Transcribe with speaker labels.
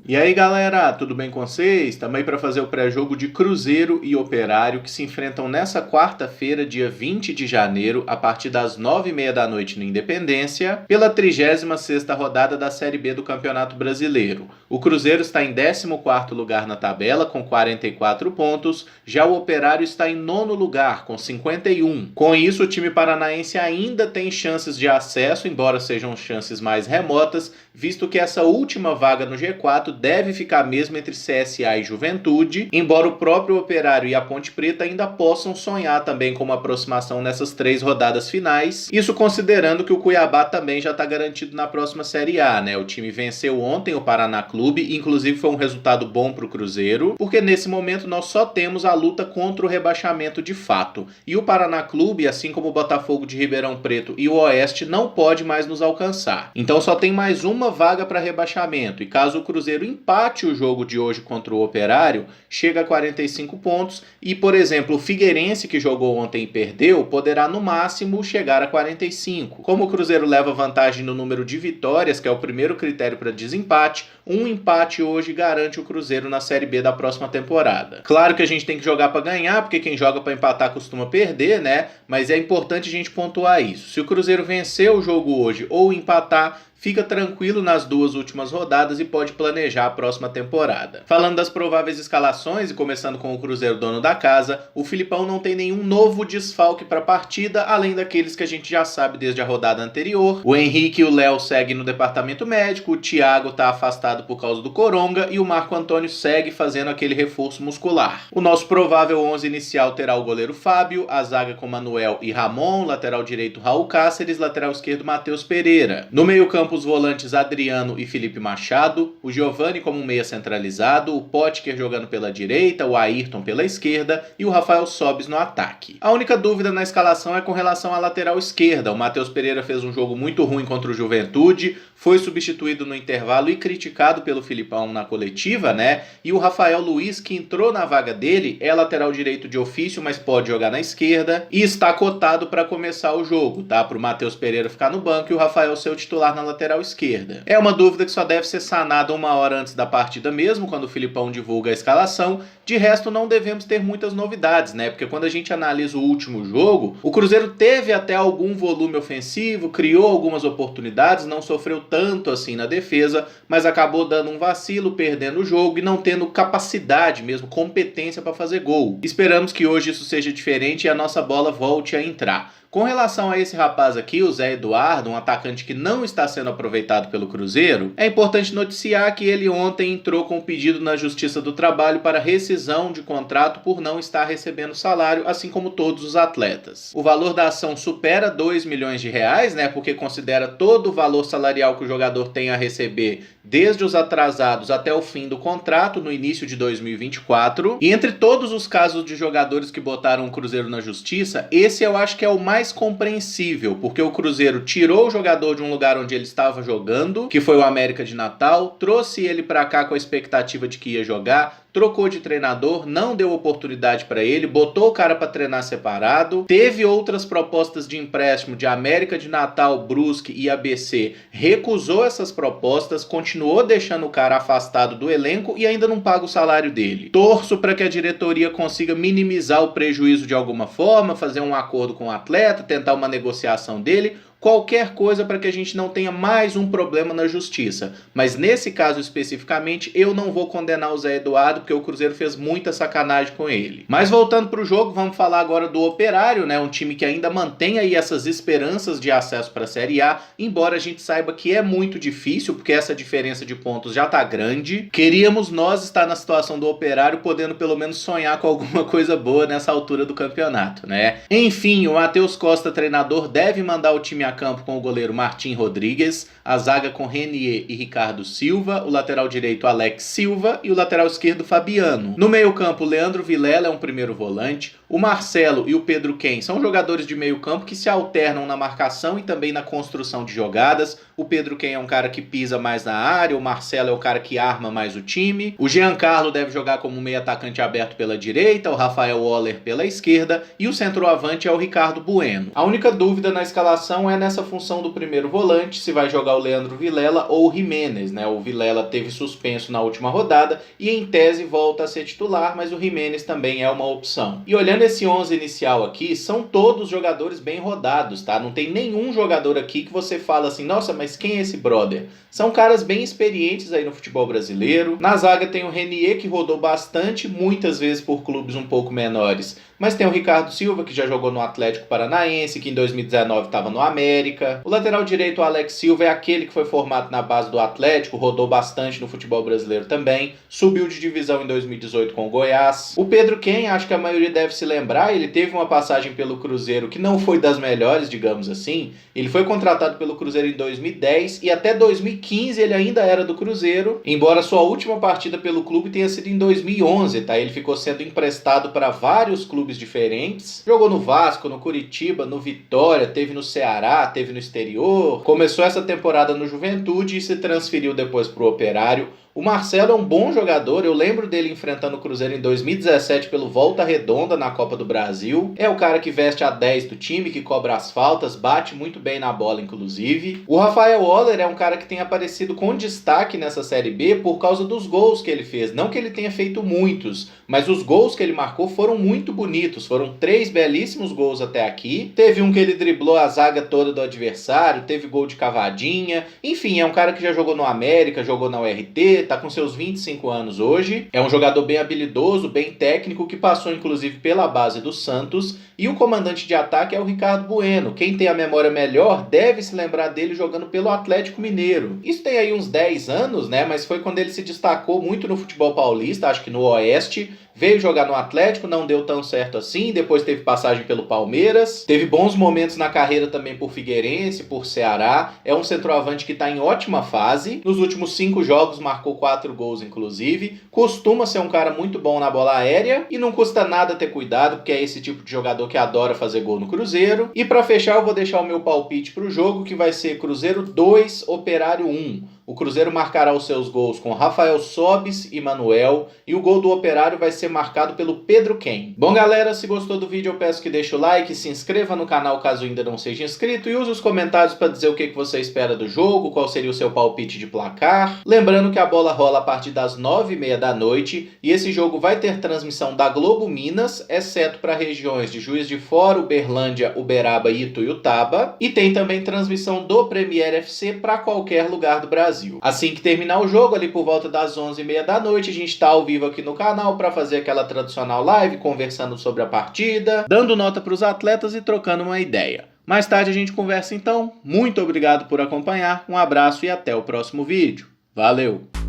Speaker 1: E aí galera, tudo bem com vocês? Também para fazer o pré-jogo de Cruzeiro e Operário que se enfrentam nessa quarta-feira, dia 20 de janeiro, a partir das 9h30 da noite no Independência, pela 36ª rodada da Série B do Campeonato Brasileiro. O Cruzeiro está em 14º lugar na tabela com 44 pontos, já o Operário está em 9º lugar com 51. Com isso, o time paranaense ainda tem chances de acesso, embora sejam chances mais remotas, visto que essa última vaga no G4 deve ficar mesmo entre CSA e Juventude, embora o próprio Operário e a Ponte Preta ainda possam sonhar também com uma aproximação nessas 3 rodadas finais, isso considerando que o Cuiabá também já está garantido na próxima Série A, né? O time venceu ontem o Paraná Clube, inclusive foi um resultado bom para o Cruzeiro, porque nesse momento nós só temos a luta contra o rebaixamento de fato, e o Paraná Clube, assim como o Botafogo de Ribeirão Preto e o Oeste, não pode mais nos alcançar. Então só tem mais uma vaga para rebaixamento, e caso o Cruzeiro empate o jogo de hoje contra o Operário, chega a 45 pontos e, por exemplo, o Figueirense, que jogou ontem e perdeu, poderá no máximo chegar a 45. Como o Cruzeiro leva vantagem no número de vitórias, que é o primeiro critério para desempate, um empate hoje garante o Cruzeiro na Série B da próxima temporada. Claro que a gente tem que jogar para ganhar, porque quem joga para empatar costuma perder, né? Mas é importante a gente pontuar isso. Se o Cruzeiro vencer o jogo hoje ou empatar, fica tranquilo nas 2 últimas rodadas e pode planejar a próxima temporada. Falando das prováveis escalações e começando com o Cruzeiro dono da casa, o Filipão não tem nenhum novo desfalque para a partida, além daqueles que a gente já sabe desde a rodada anterior. O Henrique e o Léo seguem no departamento médico, o Thiago está afastado por causa do Coronga e o Marco Antônio segue fazendo aquele reforço muscular. O nosso provável 11 inicial terá o goleiro Fábio, a zaga com Manuel e Ramon, lateral direito Raul Cáceres, lateral esquerdo Matheus Pereira. No meio-campo, os volantes Adriano e Felipe Machado, o Giovani como meia centralizado, o Potker jogando pela direita, o Ayrton pela esquerda e o Rafael Sobis no ataque. A única dúvida na escalação é com relação à lateral esquerda. O Matheus Pereira fez um jogo muito ruim contra o Juventude, foi substituído no intervalo e criticado pelo Filipão na coletiva, né? E o Rafael Luiz, que entrou na vaga dele, é lateral direito de ofício, mas pode jogar na esquerda e está cotado para começar o jogo, tá? Para o Matheus Pereira ficar no banco e o Rafael ser o titular na lateral esquerda. É uma dúvida que só deve ser sanada 1 hora antes da partida mesmo, quando o Filipão divulga a escalação. De resto, não devemos ter muitas novidades, né? Porque quando a gente analisa o último jogo, o Cruzeiro teve até algum volume ofensivo, criou algumas oportunidades, não sofreu tanto assim na defesa, mas acabou dando um vacilo, perdendo o jogo e não tendo capacidade mesmo, competência para fazer gol. Esperamos que hoje isso seja diferente e a nossa bola volte a entrar. Com relação a esse rapaz aqui, o Zé Eduardo, um atacante que não está sendo aproveitado pelo Cruzeiro, é importante noticiar que ele ontem entrou com um pedido na Justiça do Trabalho para rescisão de contrato por não estar recebendo salário, assim como todos os atletas. O valor da ação supera R$2 milhões, né, porque considera todo o valor salarial que o jogador tem a receber desde os atrasados até o fim do contrato, no início de 2024. E entre todos os casos de jogadores que botaram o Cruzeiro na Justiça, esse eu acho que é o mais compreensível, porque o Cruzeiro tirou o jogador de um lugar onde ele estava jogando, que foi o América de Natal, trouxe ele para cá com a expectativa de que ia jogar, trocou de treinador, não deu oportunidade para ele, botou o cara para treinar separado, teve outras propostas de empréstimo de América de Natal, Brusque e ABC, recusou essas propostas, continuou deixando o cara afastado do elenco e ainda não paga o salário dele. Torço para que a diretoria consiga minimizar o prejuízo de alguma forma, fazer um acordo com o atleta, tentar uma negociação dele, qualquer coisa para que a gente não tenha mais um problema na justiça. Mas nesse caso especificamente, eu não vou condenar o Zé Eduardo, porque o Cruzeiro fez muita sacanagem com ele. Mas voltando para o jogo, vamos falar agora do Operário, né? Um time que ainda mantém aí essas esperanças de acesso para a Série A, embora a gente saiba que é muito difícil, porque essa diferença de pontos já tá grande. Queríamos nós estar na situação do Operário, podendo pelo menos sonhar com alguma coisa boa nessa altura do campeonato, né? Enfim, o Matheus Costa, treinador, deve mandar o time a campo com o goleiro Martim Rodrigues, a zaga com Renier e Ricardo Silva, o lateral direito Alex Silva e o lateral esquerdo Fabiano. No meio-campo, Leandro Vilela é um primeiro volante, o Marcelo e o Pedro Ken são jogadores de meio-campo que se alternam na marcação e também na construção de jogadas. O Pedro Ken é um cara que pisa mais na área, o Marcelo é o cara que arma mais o time. O Giancarlo deve jogar como meio atacante aberto pela direita, o Rafael Waller pela esquerda e o centroavante é o Ricardo Bueno. A única dúvida na escalação é nessa função do primeiro volante se vai jogar o Leandro Vilela ou o Giménez, né? O Vilela teve suspenso na última rodada e em tese volta a ser titular, mas o Giménez também é uma opção. E olhando esse 11 inicial aqui, são todos jogadores bem rodados, tá? Não tem nenhum jogador aqui que você fala assim, nossa, mas quem é esse brother? São caras bem experientes aí no futebol brasileiro. Na zaga tem o Renier, que rodou bastante, muitas vezes por clubes um pouco menores. Mas tem o Ricardo Silva, que já jogou no Atlético Paranaense, que em 2019 estava no América. O lateral direito, o Alex Silva, é aquele que foi formado na base do Atlético, rodou bastante no futebol brasileiro também. Subiu de divisão em 2018 com o Goiás. O Pedro Ken, acho que a maioria deve se lembrar, ele teve uma passagem pelo Cruzeiro que não foi das melhores, digamos assim. Ele foi contratado pelo Cruzeiro em 2010 e até 2015 ele ainda era do Cruzeiro, embora sua última partida pelo clube tenha sido em 2011, tá? Ele ficou sendo emprestado para vários clubes diferentes. Jogou no Vasco, no Curitiba, no Vitória, teve no Ceará, teve no exterior. Começou essa temporada no Juventude e se transferiu depois para o Operário. O Marcelo é um bom jogador, eu lembro dele enfrentando o Cruzeiro em 2017 pelo Volta Redonda na Copa do Brasil. É o cara que veste a 10 do time, que cobra as faltas, bate muito bem na bola inclusive. O Rafael Oller é um cara que tem aparecido com destaque nessa Série B por causa dos gols que ele fez. Não que ele tenha feito muitos, mas os gols que ele marcou foram muito bonitos. Foram 3 belíssimos gols até aqui. Teve um que ele driblou a zaga toda do adversário, teve gol de cavadinha. Enfim, é um cara que já jogou no América, jogou na URT, tá com seus 25 anos hoje. É um jogador bem habilidoso, bem técnico, que passou inclusive pela base do Santos. E o comandante de ataque é o Ricardo Bueno. Quem tem a memória melhor deve se lembrar dele jogando pelo Atlético Mineiro. Isso tem aí uns 10 anos, né? Mas foi quando ele se destacou muito no futebol paulista, acho que no Oeste. Veio jogar no Atlético, não deu tão certo assim, depois teve passagem pelo Palmeiras, teve bons momentos na carreira também por Figueirense, por Ceará. É um centroavante que está em ótima fase, nos últimos 5 jogos marcou 4 gols inclusive, costuma ser um cara muito bom na bola aérea e não custa nada ter cuidado, porque é esse tipo de jogador que adora fazer gol no Cruzeiro. E para fechar eu vou deixar o meu palpite para o jogo, que vai ser Cruzeiro 2, Operário 1. O Cruzeiro marcará os seus gols com Rafael Sobis e Manuel, e o gol do Operário vai ser marcado pelo Pedro Ken. Bom galera, se gostou do vídeo eu peço que deixe o like, se inscreva no canal caso ainda não seja inscrito e use os comentários para dizer o que você espera do jogo, qual seria o seu palpite de placar. Lembrando que a bola rola a partir das 9h30 da noite e esse jogo vai ter transmissão da Globo Minas, exceto para regiões de Juiz de Fora, Uberlândia, Uberaba e Ituiutaba, e tem também transmissão do Premier FC para qualquer lugar do Brasil. Assim que terminar o jogo, ali por volta das 11h30 da noite, a gente está ao vivo aqui no canal para fazer aquela tradicional live, conversando sobre a partida, dando nota para os atletas e trocando uma ideia. Mais tarde a gente conversa então. Muito obrigado por acompanhar, um abraço e até o próximo vídeo. Valeu!